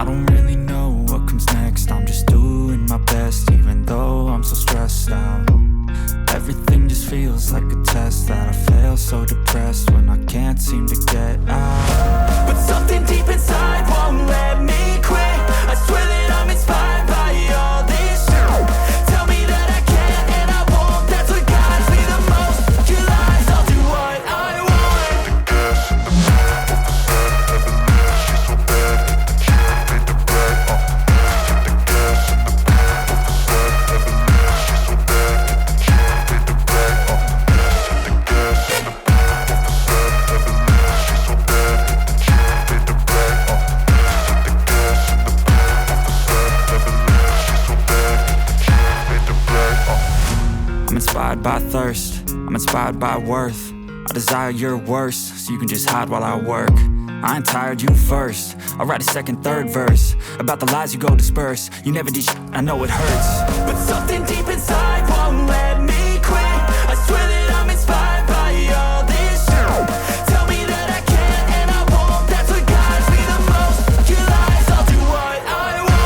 don't really know what comes next. I'm just doing my best, even though I'm so stressed out. Everything just feels like a test that I fail, so depressed when I can't seem to get out. But something deep inside won't let me quit. I swear that I'm inspired by all this shit. Tell me that I can and I won't, that's what guides me the most. Your lies, I'll do what I want. I'm inspired by thirst, I'm inspired by worth. I desire your worst, so you can just hide while I work. I ain't tired, you first. I'll write a second, third verse about the lies you go disperse. You never did shit, I know it hurts. But something deep inside won't let me quit. I swear that I'm inspired by all this shit. Tell me that I can and I won't, that's what guides me the most. Your lies, I'll do what I want.